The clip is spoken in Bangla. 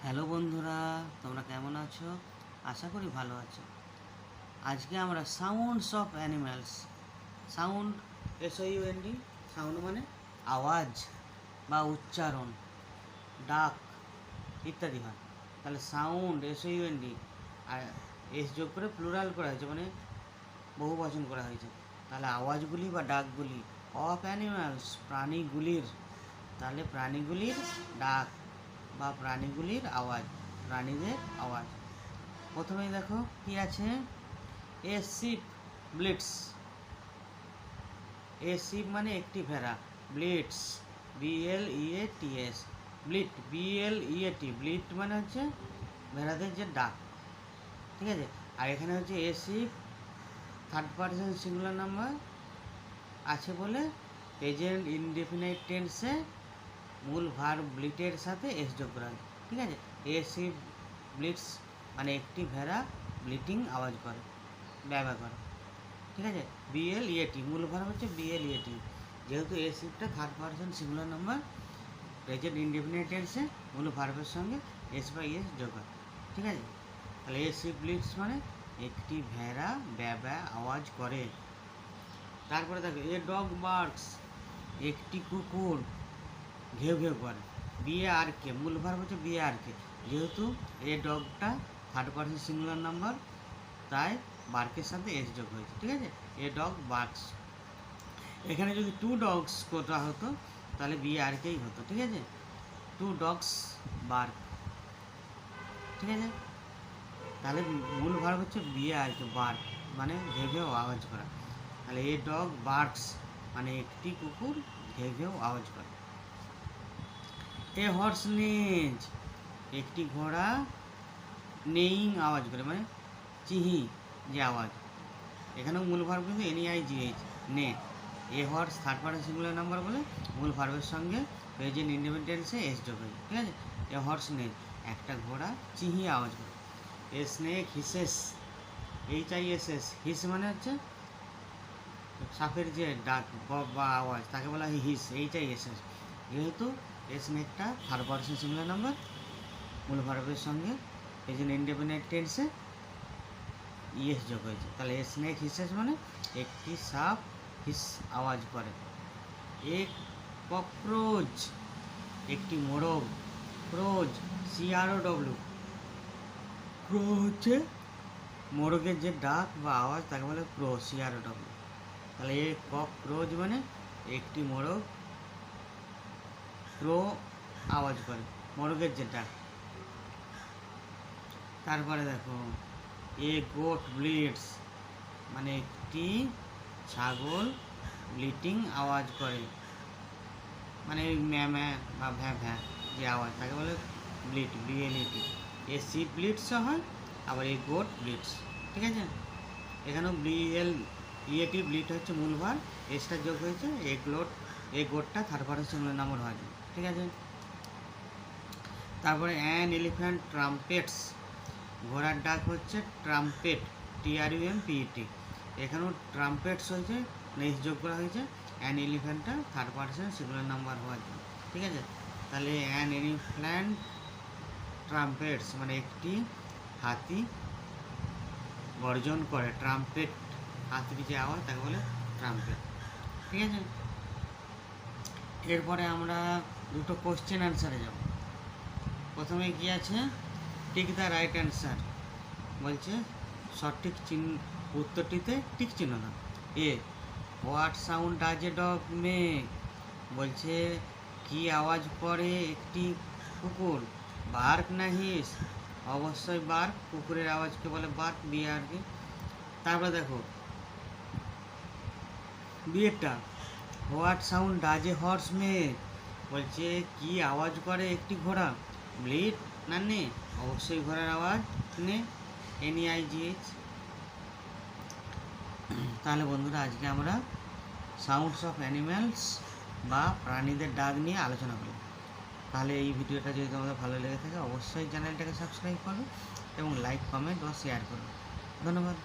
হ্যালো বন্ধুরা, তোমরা কেমন আছো? আশা করি ভালো আছো। আজকে আমরা sounds of animals, sound SOUND, sound মানে আওয়াজ বা উচ্চারণ, ডাক ইত্যাদি হয়। তাহলে সাউন্ড SOUND আর এস যোগ করে প্লুরাল করা হয়েছে, মানে বহু বচন করা হয়েছে। তাহলে আওয়াজগুলি বা ডাকগুলি অফ অ্যানিম্যালস, প্রাণীগুলির, তাহলে প্রাণীগুলির ডাক বা প্রাণীগুলির আওয়াজ, প্রাণীদের আওয়াজ। প্রথমেই দেখো কি আছে, a ship blitz. A ship মানে একটি ভেড়া, ব্লিটস BLEATS, ব্লিট BLEAT, ব্লিট মানে হচ্ছে ভেড়াদের যে ডাক, ঠিক আছে। আর এখানে হচ্ছে a ship third person singular number আছে বলে প্রেজেন্ট ইনডেফিনাইট টেন্সে মূল ভার্ব ব্লিটের সাথে এস যোগ করা হয়, ঠিক আছে। এ শিপ ব্লিটস মানে একটি ভেড়া ব্লিটিং আওয়াজ করে, ব্যবহার করে, ঠিক আছে। BLEAT, মূল ভার্ব হচ্ছে BLEAT, যেহেতু এ শিপটা third person singular number present indefinite টেন্সে মূল ভার্বের সঙ্গে এস বা ইএস যোগ হয়, ঠিক আছে। তাহলে এ শিপ ব্লিটস মানে একটি ভেড়া ব্যা আওয়াজ করে। তারপরে দেখো এ ডগ বার্কস, একটি কুকুর ঘেউ ঘেউ করে, BARK, মূল ভার্ব হচ্ছে BARK, যেহেতু এ ডগটা থার্ড পারসন সিঙ্গুলার নাম্বার তাই বার্কের সাথে এস যোগ হয়েছে, ঠিক আছে। A dog barks. এখানে যদি টু ডগস করা হতো তাহলে BARKই হতো, ঠিক আছে। টু ডগস বার্ক, ঠিক আছে। তাহলে মূল ভার্ব হচ্ছে BARK, বার্ক মানে ঘেউ ঘেউ আওয়াজ করা। তাহলে এ ডগ বার্কস মানে একটি কুকুর ঘেউ ঘেউ আওয়াজ করে। এ হর্স নেজ, একটি ঘোড়া নেইং আওয়াজ করে, মানে চিহি যে আওয়াজ। এখানেও মূল ভার্ব কিন্তু NEIGH, নে। এ horse third person singular number বলে মূল ভার্বের সঙ্গে প্রেজেন্ট ইনডেফিনিট টেন্সে এস যোগ হয়েছে, ঠিক আছে। এ হর্স নেজ, একটা ঘোড়া চিহি আওয়াজ করে। এ স্নেক হিসেস, HISS, হিস মানে হচ্ছে সাপের যে ডাক বা আওয়াজ তাকে বলা হয় হিস, HISS। যেহেতু এ স্নেকটা থার্ড পারসন সিঙ্গুলার নাম্বার মূল ভার্বের সঙ্গে প্রেজেন্ট ইনডেফিনিট টেন্সে ইএস যোগ হয়েছে, তাহলে এ স্নেক হিসেস মানে একটি সাপ হিস আওয়াজ করে। এ ককরোচ, একটি মোরগ, ক্রোজ CROW, ক্রো হচ্ছে মোরগের যে ডাক বা আওয়াজ তাকে বলে ক্রো, CROW। তাহলে এ ককরোচ মানে একটি মোরগ ক্রো আওয়াজ করে, মোরগের যে ডাক। তারপরে দেখো এ গোট ব্লিডস, মানে একটি ছাগল ব্লিটিং আওয়াজ করে, মানে ম্যা ম্যা বা ভ্যাঁ ভ্যাঁ যে আওয়াজ তাকে বলে ব্লিট, BLET। এ শিপ ব্লিটসও হয়, আবার এই গোট ব্লিটস, ঠিক আছে। এখানেও BLET, ব্লিট হচ্ছে মূল ভার, এসটা যোগ হয়েছে, এই গোটটা থার্ড পারসন সিঙ্গুলার নাম্বার হয়, ঠিক আছে। তারপরে অ্যান এলিফ্যান্ট ট্রাম্পেটস, ঘোড়ার ডাক হচ্ছে ট্রাম্পেট, TRUMPET। এখানেও ট্রাম্পেটস হয়েছে, নেক্সট যোগ করা হয়েছে অ্যান এলিফ্যান্টটা থার্ড পারসন সিঙ্গুলার নাম্বার হওয়ার জন্য, ঠিক আছে। তাহলে অ্যান এলিফ্যান্ট ট্রাম্পেটস মানে একটি হাতি গর্জন করে, ট্রাম্পেট হাতির যে আওয়াজ তাকে বলে ট্রাম্পেট, ঠিক আছে। এরপরে আমরা দুটো কোশ্চেন অ্যান্সারে যাব। প্রথমে কি আছে, টিক দ্য রাইট অ্যান্সার, বলছে সঠিক উত্তরটিতে টিক চিহ্ন না। A what sound does a dog make, বলছে কি আওয়াজ করে একটি কুকুর, বার্ক না হিস, অবশ্যই বার্ক, কুকুরের আওয়াজকে বলে বার্ক, BARK। তারপরে দেখো বিয়েটা, what sound does A horse make, বলছে কি আওয়াজ করে একটি ঘোড়া, ব্লিড না নে, অবশ্যই ঘোড়ার আওয়াজ, নে, NEIGH। তাহলে বন্ধুরা আজকে আমরা সাউন্ডস অফ অ্যানিম্যালস বা প্রাণীদের ডাক নিয়ে আলোচনা করি। তাহলে এই ভিডিওটা যদি তোমাদের ভালো লেগে থাকে অবশ্যই চ্যানেলটাকে সাবস্ক্রাইব করো এবং লাইক, কমেন্ট ও শেয়ার করো। ধন্যবাদ।